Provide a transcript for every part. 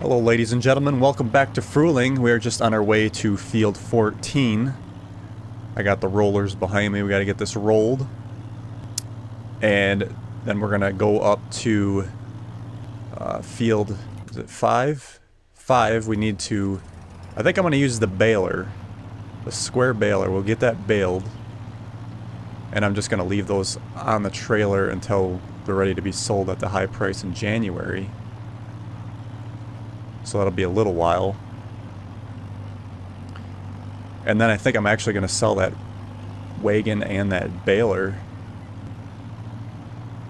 Hello ladies and gentlemen, welcome back to Frühling. We are just on our way to field 14. I got the rollers behind me, we gotta get this rolled. And then we're gonna go up to field, is it 5? 5, we need to, I think I'm gonna use the baler. The square baler, we'll get that baled. And I'm just gonna leave those on the trailer until they're ready to be sold at the high price in January. So that'll be a little while. And then I think I'm actually going to sell that wagon and that baler.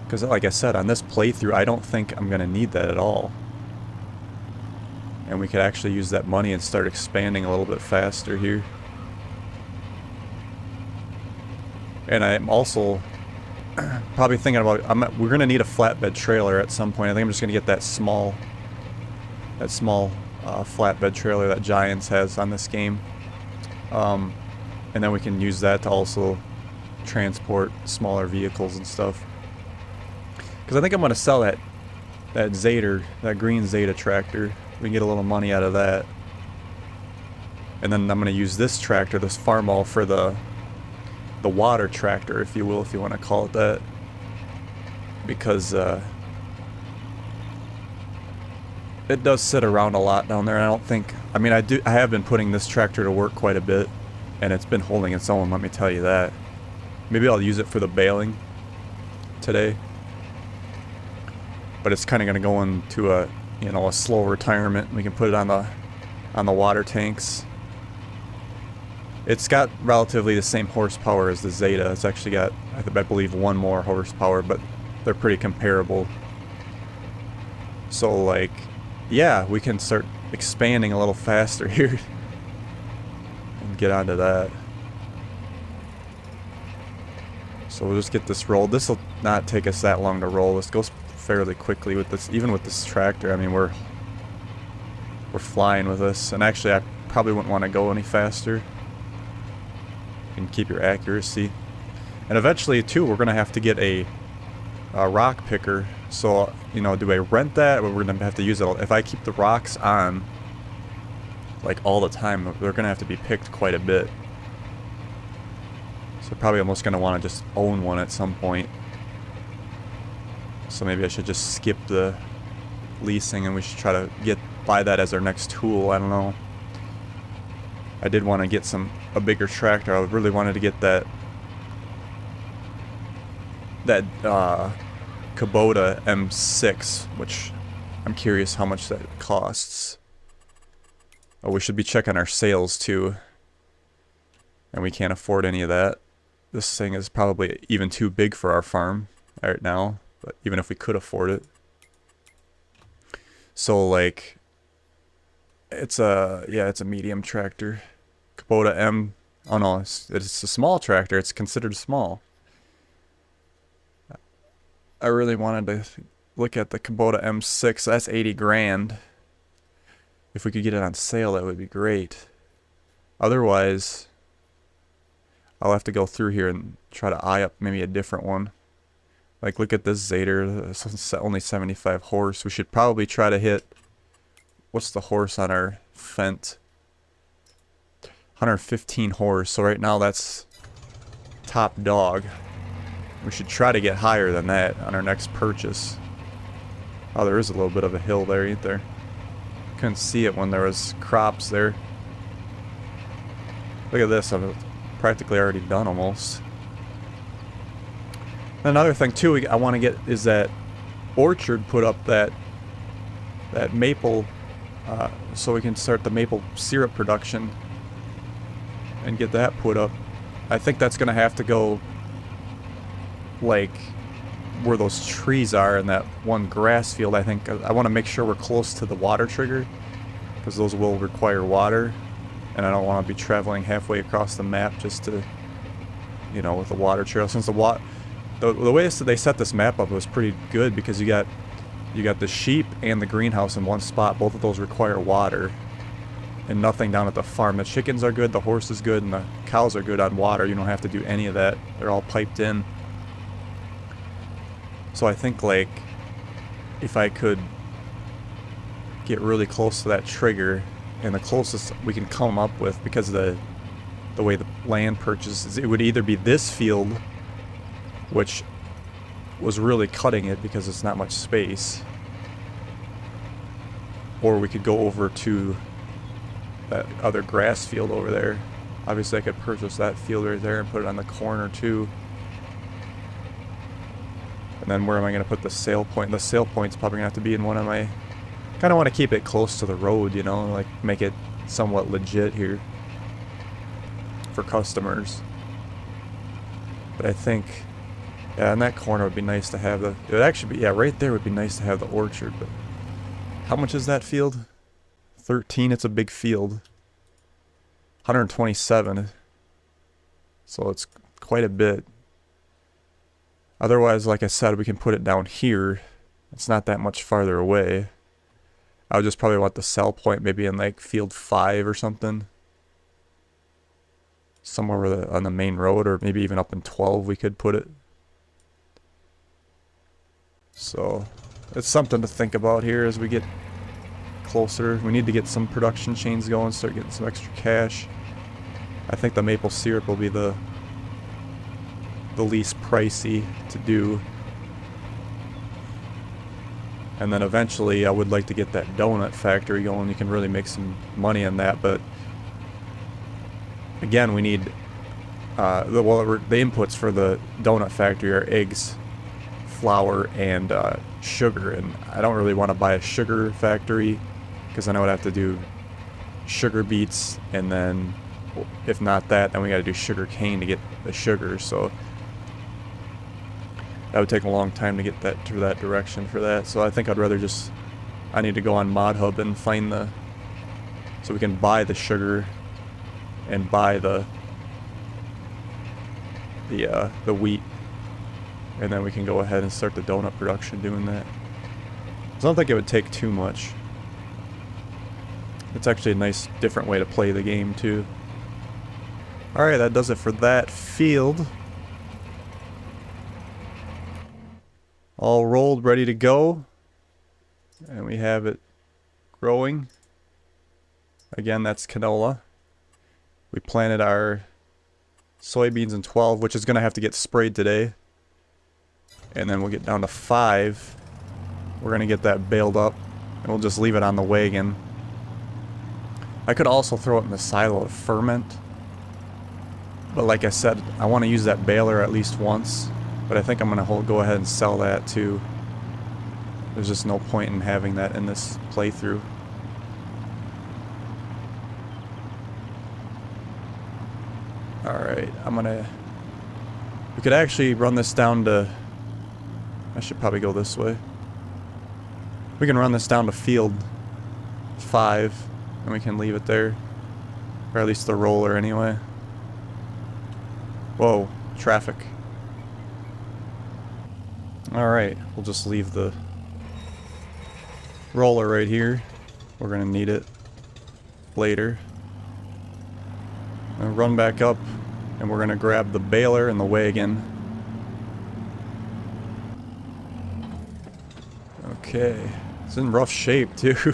Because like I said, on this playthrough, I don't think I'm going to need that at all. And we could actually use that money and start expanding a little bit faster here. And I'm also probably thinking about, we're going to need a flatbed trailer at some point. I think I'm just going to get that small flatbed trailer that Giants has on this game. And then we can use that to also transport smaller vehicles and stuff. Because I think I'm going to sell that Zeta, that green Zeta tractor. We can get a little money out of that. And then I'm going to use this tractor, this Farmall, for the water tractor, if you will, if you want to call it that. Because it does sit around a lot down there. I don't think, I mean, I have been putting this tractor to work quite a bit, and it's been holding its own, let me tell you that. Maybe I'll use it for the baling today. But it's kind of going to go into a, you know, a slow retirement. We can put it on the water tanks. It's got relatively the same horsepower as the Zeta. It's actually got, I believe, one more horsepower, but they're pretty comparable. So, like, yeah, we can start expanding a little faster here and get onto that. So we'll just get this rolled. This will not take us that long to roll. This goes fairly quickly with this, even with this tractor. I mean, we're flying with this. And actually, I probably wouldn't want to go any faster. And keep your accuracy. And eventually, too, we're going to have to get a rock picker. So, you know, do I rent that, or we're going to have to use it? If I keep the rocks on, like, all the time, they're going to have to be picked quite a bit. So probably almost going to want to just own one at some point. So maybe I should just skip the leasing and we should try to buy that as our next tool. I don't know. I did want to get a bigger tractor. I really wanted to get that Kubota M6, which I'm curious how much that costs. Oh, we should be checking our sales too. And we can't afford any of that. This thing is probably even too big for our farm right now, but even if we could afford it. So like, it's a medium tractor. Kubota M, oh no, it's a small tractor. It's considered small. I really wanted to look at the Kubota M6. That's 80 grand. If we could get it on sale, that would be great. Otherwise, I'll have to go through here and try to eye up maybe a different one. Like, look at this Zeta. It's only 75 horse. We should probably try to hit, what's the horse on our Fendt? 115 horse. So right now that's top dog. We should try to get higher than that on our next purchase. Oh, there is a little bit of a hill there, ain't there? Couldn't see it when there was crops there. Look at this, I'm practically already done almost. Another thing too I want to get is that orchard put up that maple, so we can start the maple syrup production and get that put up. I think that's going to have to go like where those trees are in that one grass field. I think I want to make sure we're close to the water trigger, because those will require water, and I don't want to be traveling halfway across the map just to, you know, with the water trail. Since the way they set this map up was pretty good, because you got the sheep and the greenhouse in one spot. Both of those require water, and nothing down at the farm. The chickens are good, the horse is good, and the cows are good on water. You don't have to do any of that. They're all piped in. So I think, like, if I could get really close to that trigger, and the closest we can come up with, because of the way the land purchases, it would either be this field, which was really cutting it because it's not much space, or we could go over to that other grass field over there. Obviously I could purchase that field right there and put it on the corner too. And then where am I going to put the sale point? The sale point's probably going to have to be in one of my... Kind of want to keep it close to the road, you know, like make it somewhat legit here for customers. But I think, yeah, in that corner would be nice to have the... It would actually be, yeah, right there would be nice to have the orchard, but... How much is that field? 13, it's a big field. 127. So it's quite a bit. Otherwise, like I said, we can put it down here. It's not that much farther away. I would just probably want the sell point maybe in like field 5 or something. Somewhere on the main road, or maybe even up in 12 we could put it. So, it's something to think about here as we get closer. We need to get some production chains going, start getting some extra cash. I think the maple syrup will be the least pricey to do. And then eventually I would like to get that donut factory going. You can really make some money on that, but again, we need the inputs for the donut factory are eggs, flour, and sugar, and I don't really want to buy a sugar factory because then I would have to do sugar beets, and then if not that, then we got to do sugar cane to get the sugar, so that would take a long time to get that to that direction for that. So I think I'd rather just, I need to go on ModHub and find so we can buy the sugar and buy the wheat, and then we can go ahead and start the donut production doing that. So I don't think it would take too much. It's actually a nice different way to play the game too. Alright, that does it for that field. All rolled, ready to go. And we have it growing. Again, that's canola. We planted our soybeans in 12, which is going to have to get sprayed today. And then we'll get down to 5. We're going to get that baled up, and we'll just leave it on the wagon. I could also throw it in the silo to ferment. But like I said, I want to use that baler at least once. But I think I'm going to go ahead and sell that too. There's just no point in having that in this playthrough. Alright, we could actually run this down to... I should probably go this way. We can run this down to field 5, and we can leave it there. Or at least the roller anyway. Whoa, traffic. Alright, we'll just leave the roller right here. We're gonna need it later. And run back up, and we're gonna grab the baler and the wagon. Okay, it's in rough shape too.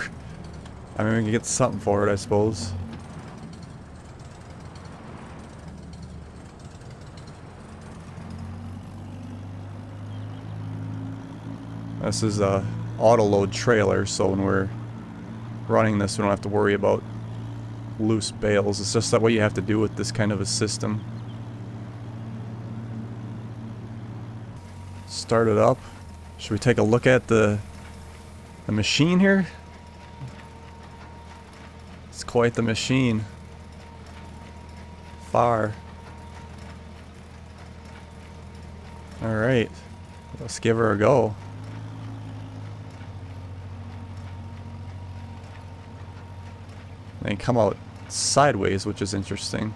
I mean, we can get something for it, I suppose. This is a auto-load trailer, so when we're running this, we don't have to worry about loose bales. It's just that what you have to do with this kind of a system. Start it up. Should we take a look at the machine here? It's quite the machine. Far. Alright. Let's give her a go. They come out sideways, which is interesting.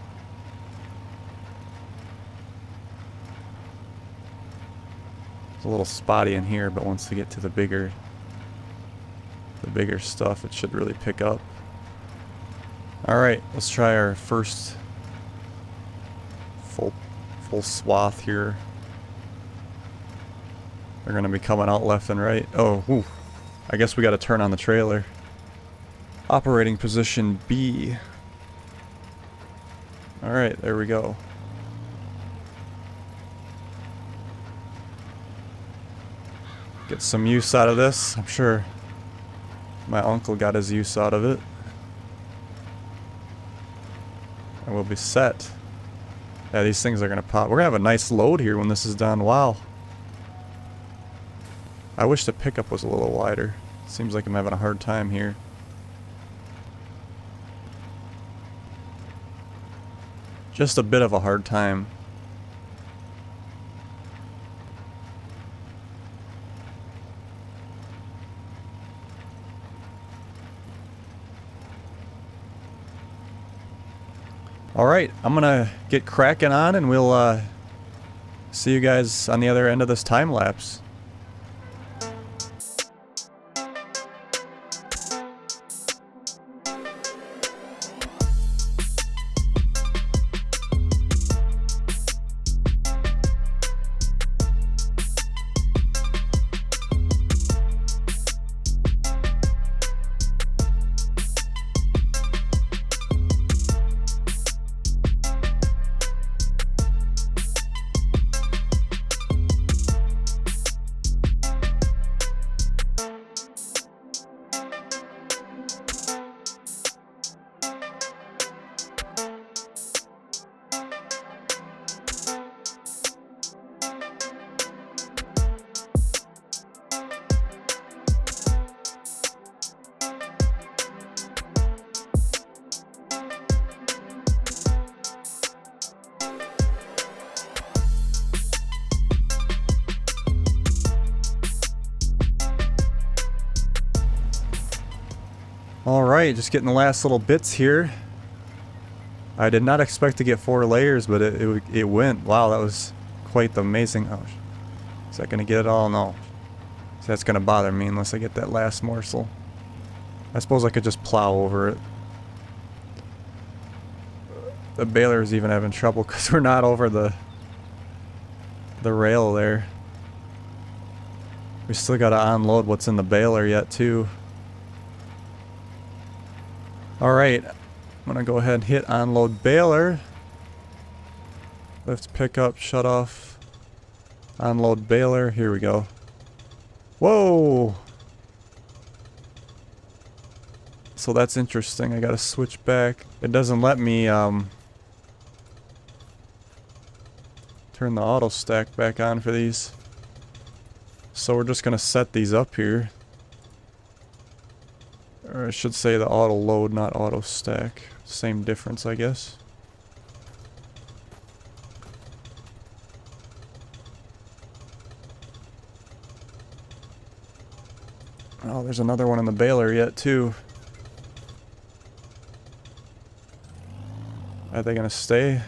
It's a little spotty in here, but once we get to the bigger stuff, it should really pick up. Alright, let's try our first full swath here. They're gonna be coming out left and right. Oh, whew. I guess we gotta turn on the trailer. Operating position B. Alright, there we go. Get some use out of this. I'm sure my uncle got his use out of it. And we'll be set. Yeah, these things are gonna pop. We're gonna have a nice load here when this is done. Wow. I wish the pickup was a little wider. Seems like I'm having a hard time here. Just a bit of a hard time. Alright, I'm gonna get cracking on and we'll see you guys on the other end of this time lapse. Alright, just getting the last little bits here. I did not expect to get 4 layers, but it went. Wow, that was quite the amazing. Oh, is that going to get it all? No. So that's going to bother me unless I get that last morsel. I suppose I could just plow over it. The baler is even having trouble because we're not over the rail there. We still got to unload what's in the baler yet too. Alright, I'm gonna go ahead and hit unload baler. Lift, pick up, shut off. Unload baler, here we go. Whoa! So that's interesting, I gotta switch back. It doesn't let me turn the auto stack back on for these. So we're just gonna set these up here. Or I should say the auto load, not auto stack. Same difference, I guess. Oh, there's another one in the baler yet, too. Are they gonna stay?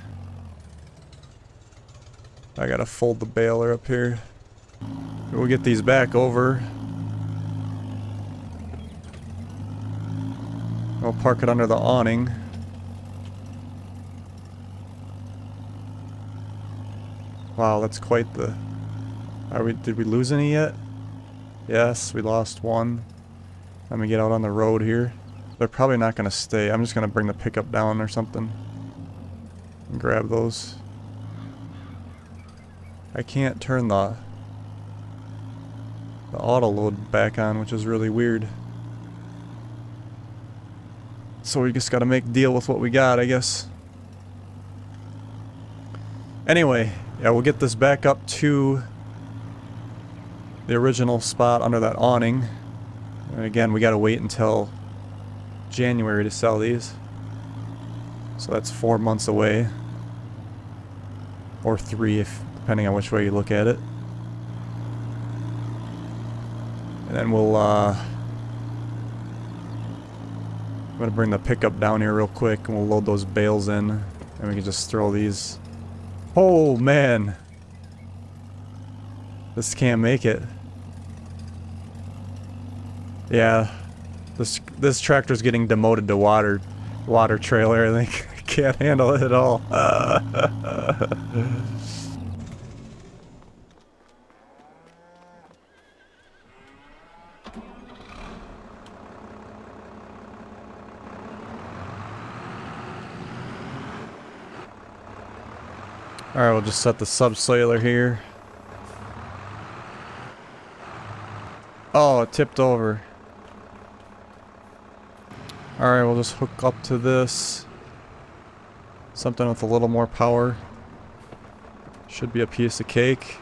I gotta fold the baler up here. We'll get these back over. I'll park it under the awning. Wow, that's quite the... Did we lose any yet? Yes, we lost one. Let me get out on the road here. They're probably not gonna stay. I'm just gonna bring the pickup down or something. And grab those. I can't turn the auto load back on, which is really weird. So we just gotta make deal with what we got, I guess. Anyway, yeah, we'll get this back up to the original spot under that awning. And again, we gotta wait until January to sell these. So that's 4 months away. Or 3, if depending on which way you look at it. And then we'll I'm gonna bring the pickup down here real quick and we'll load those bales in and we can just throw these. Oh man, this can't make it. Yeah, this tractor's getting demoted to water trailer, I think. Can't handle it at all. Alright, we'll just set the subsoiler here. Oh, it tipped over. Alright, we'll just hook up to this. Something with a little more power. Should be a piece of cake.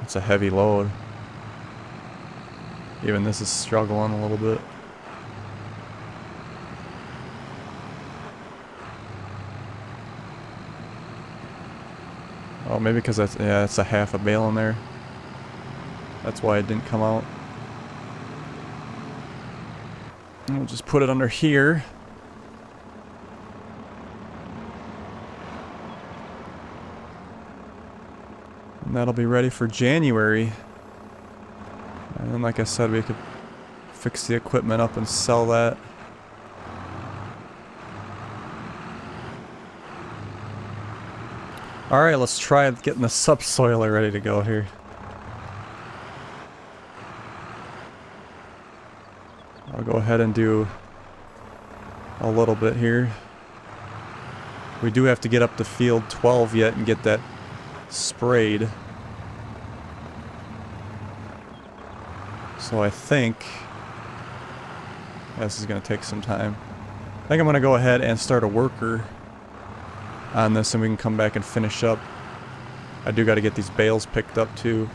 It's a heavy load. Even this is struggling a little bit. Oh, maybe because that's, yeah, it's a half a bale in there. That's why it didn't come out. And we'll just put it under here. And that'll be ready for January. And then, like I said, we could fix the equipment up and sell that. Alright, let's try getting the subsoiler ready to go here. I'll go ahead and do a little bit here. We do have to get up to field 12 yet and get that sprayed. So I think this is going to take some time. I think I'm going to go ahead and start a worker on this and we can come back and finish up. I do got to get these bales picked up too.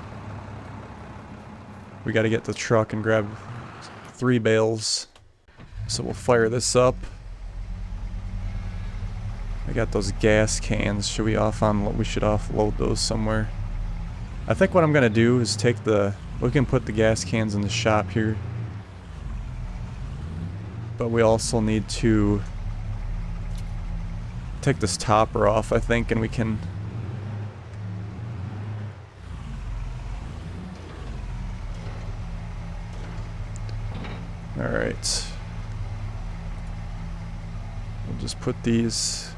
We got to get the truck and grab 3 bales. So we'll fire this up. I got those gas cans. Should we we should offload those somewhere. I think what I'm going to do is take we can put the gas cans in the shop here. But we also need to take this topper off, I think, and we can... Alright. We'll just put these...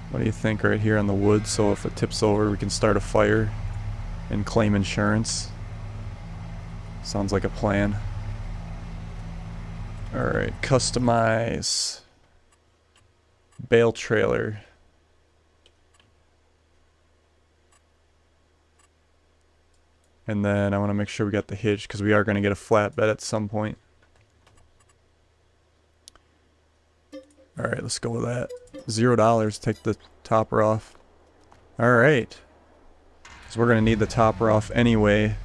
What do you think, right here on the wood, so if it tips over we can start a fire and claim insurance. Sounds like a plan. Alright, customize bale trailer. And then I want to make sure we got the hitch because we are going to get a flatbed at some point. Alright, let's go with that. $0, take the topper off. Alright. So we're going to need the topper off anyway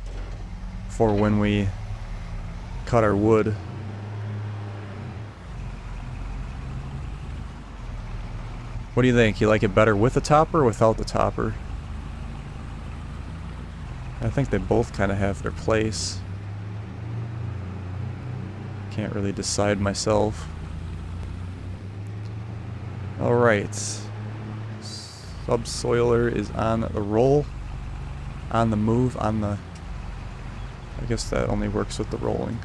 for when we cut our wood. What do you think? You like it better with the topper or without the topper? I think they both kind of have their place. Can't really decide myself. Alright. Subsoiler is on the roll. On the move, on the... I guess that only works with the rolling.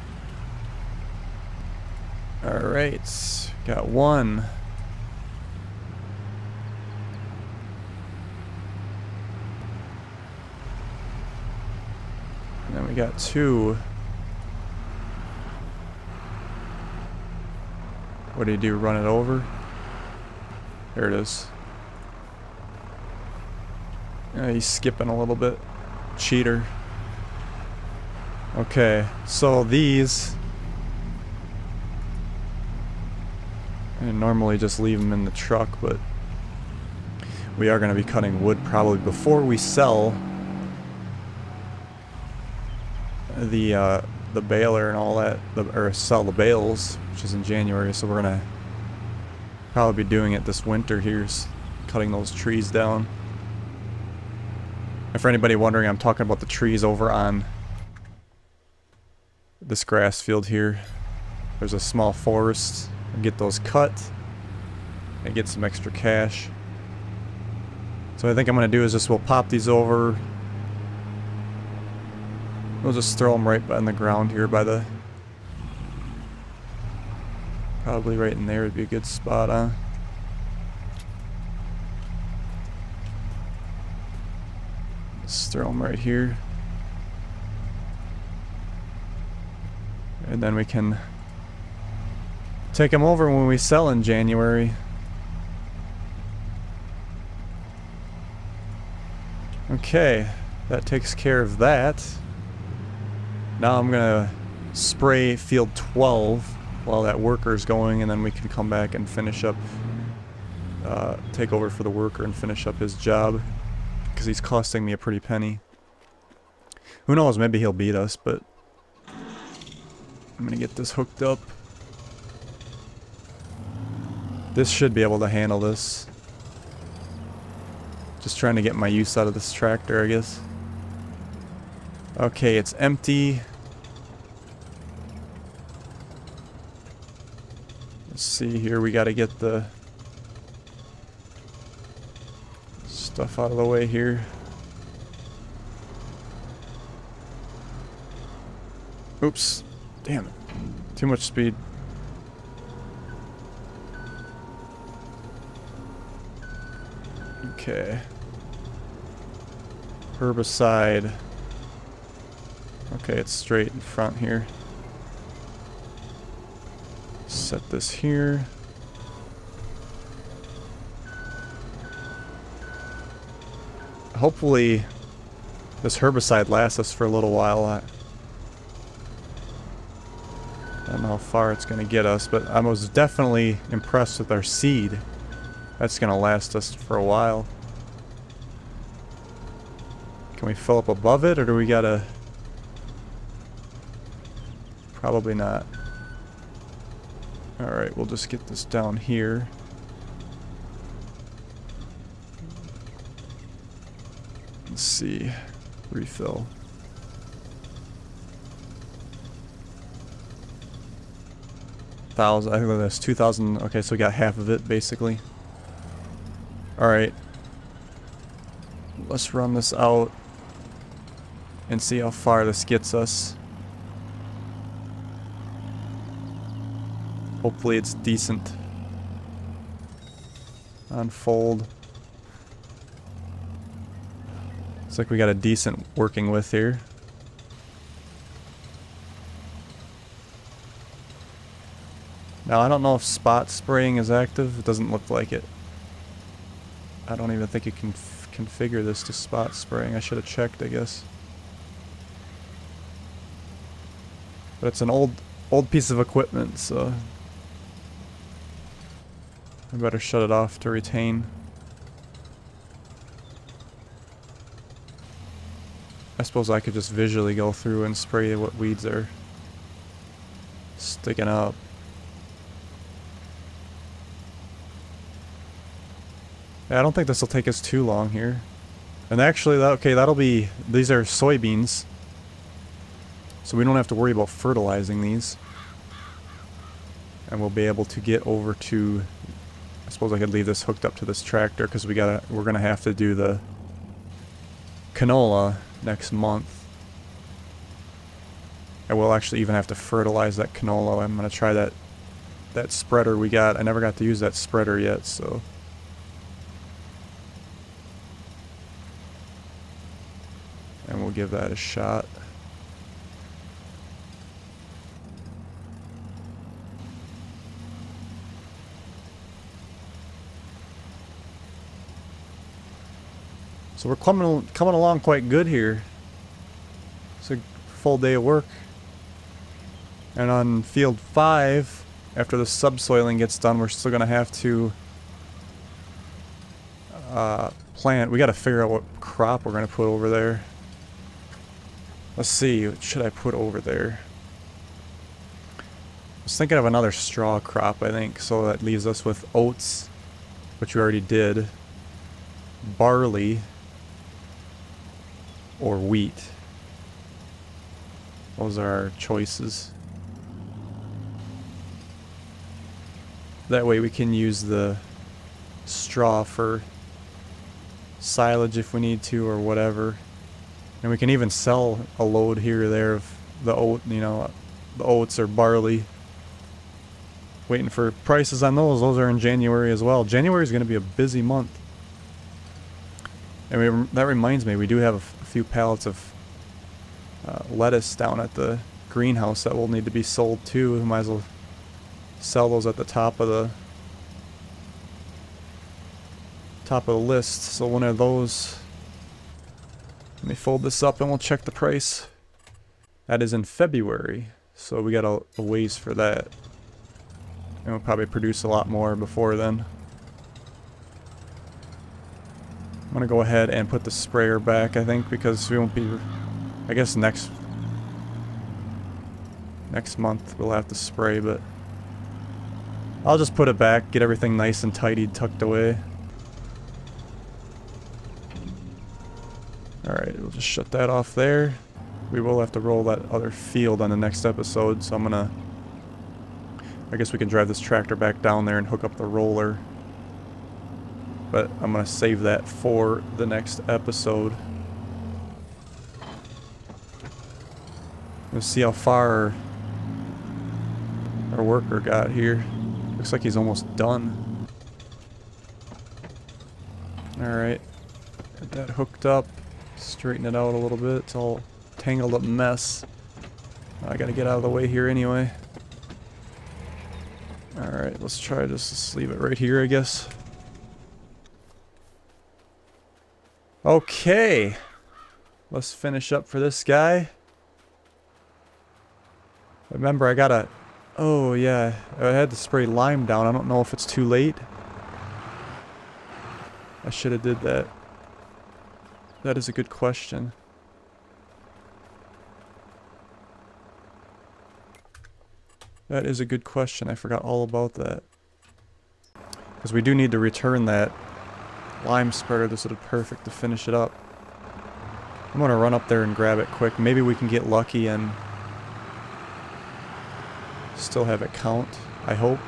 Alright. Got one. And then we got 2. What do you do? Run it over? There it is. He's skipping a little bit. Cheater. Okay, so these... I normally just leave them in the truck, but we are going to be cutting wood probably before we sell the baler and all that, or sell the bales, which is in January, so we're gonna probably be doing it this winter here, cutting those trees down. And for anybody wondering, I'm talking about the trees over on this grass field here. There's a small forest. I'll get those cut and get some extra cash. So I think I'm gonna do is just we'll pop these over. We'll just throw them right on the ground here by the... Probably right in there would be a good spot, huh? Just throw them right here. And then we can take them over when we sell in January. Okay, that takes care of that. Now I'm gonna spray field 12 while that worker's going, and then we can come back and finish up, take over for the worker and finish up his job, because he's costing me a pretty penny. Who knows, maybe he'll beat us, but I'm gonna get this hooked up. This should be able to handle this. Just trying to get my use out of this tractor, I guess. Okay, it's empty. Let's see here, we gotta get the stuff out of the way here. Oops. Damn it. Too much speed. Okay. Herbicide. Okay, it's straight in front here. Set this here. Hopefully this herbicide lasts us for a little while. I don't know how far it's going to get us, but I was definitely impressed with our seed. That's going to last us for a while. Can we fill up above it, or do we gotta... Probably not. Alright, we'll just get this down here. Let's see. Refill. I think that's 2,000. Okay, so we got half of it, basically. Alright. Let's run this out and see how far this gets us. Hopefully it's decent. Unfold. Looks like we got a decent working with here. Now I don't know if spot spraying is active. It doesn't look like it. I don't even think you can configure this to spot spraying. I should have checked, I guess. But it's an old piece of equipment, so I better shut it off to retain. I suppose I could just visually go through and spray what weeds are sticking up. Yeah, I don't think this will take us too long here. And actually, okay, that'll be... These are soybeans. So we don't have to worry about fertilizing these. And we'll be able to get over to... I suppose I could leave this hooked up to this tractor, because we're gonna have to do the canola next month. And we'll actually even have to fertilize that canola. I'm gonna try that spreader we got. I never got to use that spreader yet, so... And we'll give that a shot. So we're coming along quite good here. It's a full day of work. And on field 5, after the subsoiling gets done, we're still gonna have to plant. We gotta figure out what crop we're gonna put over there. Let's see, what should I put over there? I was thinking of another straw crop, I think, so that leaves us with oats, which we already did, barley, or wheat. Those are our choices. That way we can use the straw for silage if we need to, or whatever. And we can even sell a load here or there of the oat, you know, the oats or barley. Waiting for prices on those. Those are in January as well. January is going to be a busy month. And that reminds me, we do have a few pallets of lettuce down at the greenhouse that will need to be sold too. We might as well sell those at the top of the list. So one of those. Let me fold this up and we'll check the price. That is in February, so we got a ways for that. And we'll probably produce a lot more before then. I'm gonna go ahead and put the sprayer back, I think, because we won't be... I guess next month we'll have to spray, but... I'll just put it back, get everything nice and tidy, tucked away. Alright, we'll just shut that off there. We will have to roll that other field on the next episode, so I'm gonna... I guess we can drive this tractor back down there and hook up the roller. But I'm gonna save that for the next episode. Let's see how far our worker got here. Looks like he's almost done. Alright. Get that hooked up. Straighten it out a little bit. It's all tangled up mess. I gotta get out of the way here anyway. Alright, let's try just to leave it right here, I guess. Okay. Let's finish up for this guy. Remember, I gotta... Oh, yeah. I had to spray lime down. I don't know if it's too late. I should have did that. That is a good question. That is a good question. I forgot all about that. Because we do need to return that lime spreader. This would be perfect to finish it up. I'm gonna run up there and grab it quick. Maybe we can get lucky and still have it count, I hope.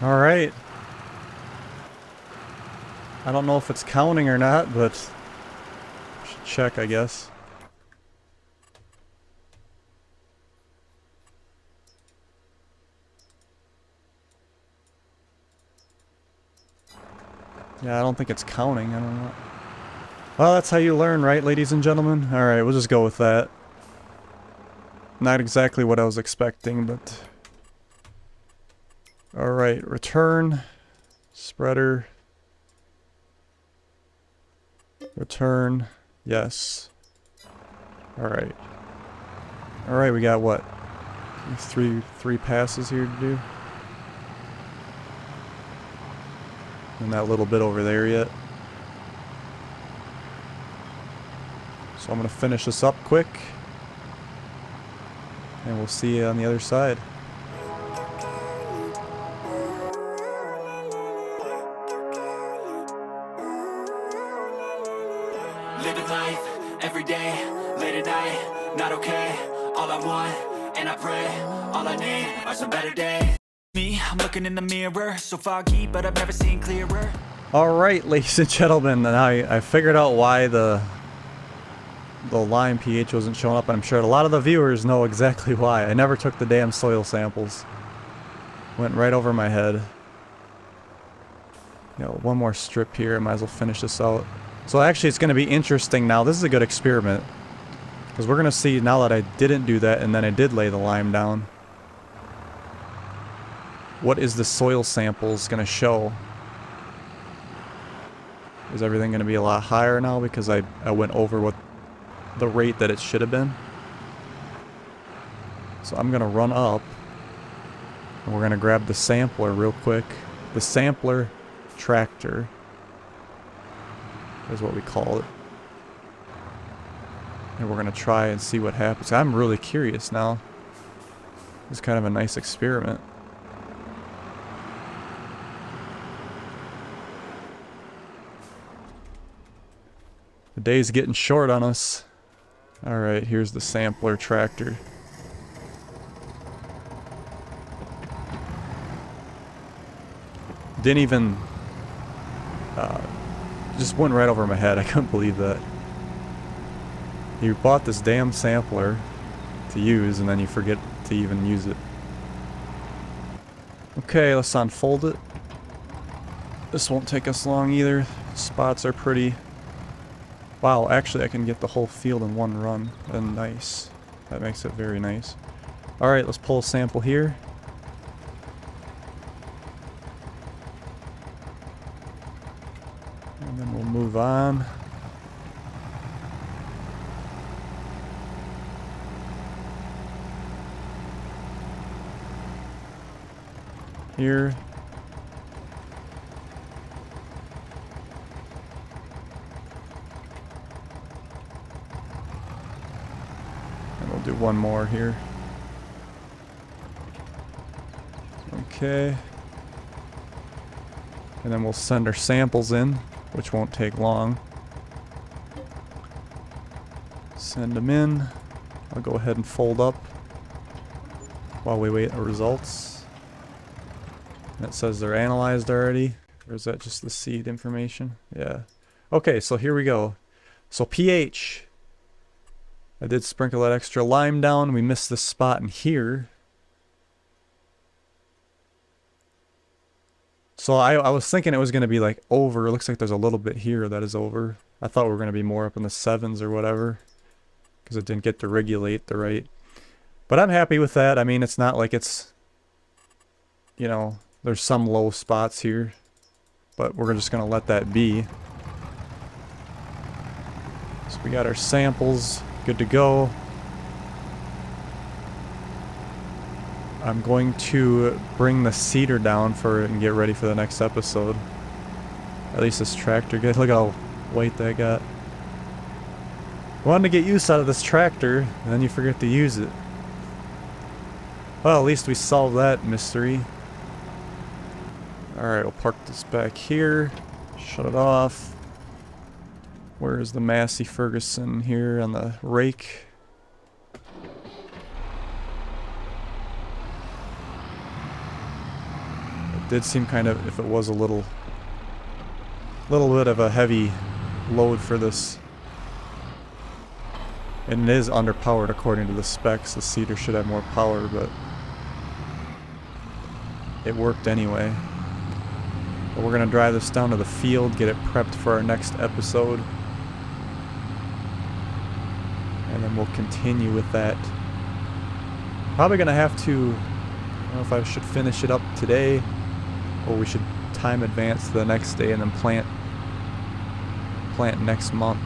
Alright. I don't know if it's counting or not, but I should check, I guess. Yeah, I don't think it's counting. I don't know. Well, that's how you learn, right, ladies and gentlemen? Alright, we'll just go with that. Not exactly what I was expecting, but... Alright, return. Spreader. Return. Yes. Alright. Alright, we got what? Three passes here to do. And that little bit over there yet. So I'm gonna finish this up quick. And we'll see you on the other side. Living life, every day, late at night, not okay. All I want, and I pray, all I need are some better days. Me, I'm looking in the mirror, so foggy, but I've never seen clearer. Alright, ladies and gentlemen, and I figured out why the lime pH wasn't showing up, and I'm sure a lot of the viewers know exactly why. I never took the damn soil samples. Went right over my head. You know, one more strip here, I might as well finish this out. So actually it's going to be interesting now. This is a good experiment. Because we're going to see now that I didn't do that and then I did lay the lime down. What is the soil samples going to show? Is everything going to be a lot higher now because I went over what the rate that it should have been? So I'm going to run up. And we're going to grab the sampler real quick. The sampler tractor is what we call it. And we're going to try and see what happens. I'm really curious now. It's kind of a nice experiment. The day's getting short on us. Alright, here's the sampler tractor. Didn't even... just went right over my head. I couldn't believe that. You bought this damn sampler to use and then you forget to even use it. Okay, let's unfold it. This won't take us long either. Spots are pretty... Wow, actually I can get the whole field in one run. And nice. That makes it very nice. Alright, let's pull a sample here. And then we'll move on. Here. And we'll do one more here. Okay. And then we'll send our samples in, which won't take long. Send them in. I'll go ahead and fold up while we wait the results. That says they're analyzed already. Or is that just the seed information? Yeah. Okay, so here we go. So pH. I did sprinkle that extra lime down. We missed this spot in here. So I was thinking it was going to be like over. It looks like there's a little bit here that is over. I thought we were going to be more up in the 7s or whatever. Because it didn't get to regulate the right. But I'm happy with that. I mean, it's not like it's... You know... There's some low spots here, but we're just going to let that be. So we got our samples good to go. I'm going to bring the seeder down for it and get ready for the next episode. At least this tractor good. Look how white that got. Wanted to get use out of this tractor, and then you forget to use it. Well, at least we solved that mystery. Alright, we'll park this back here. Shut it off. Where is the Massey Ferguson here on the rake? It did seem kind of, if it was a little bit of a heavy load for this. And it is underpowered according to the specs. The seeder should have more power, but it worked anyway. But we're going to drive this down to the field, get it prepped for our next episode. And then we'll continue with that. Probably going to have to, I don't know if I should finish it up today, or we should time advance to the next day and then plant next month.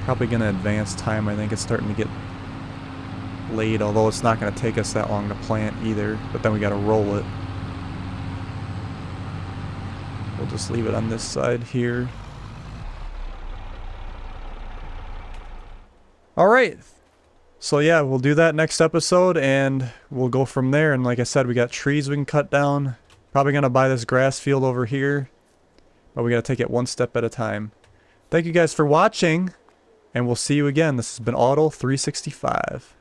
Probably going to advance time. I think it's starting to get late, although it's not going to take us that long to plant either. But then we got to roll it. We'll just leave it on this side here. Alright. So yeah, we'll do that next episode and we'll go from there. And like I said, we got trees we can cut down. Probably going to buy this grass field over here. But we got to take it one step at a time. Thank you guys for watching. And we'll see you again. This has been Auto 365.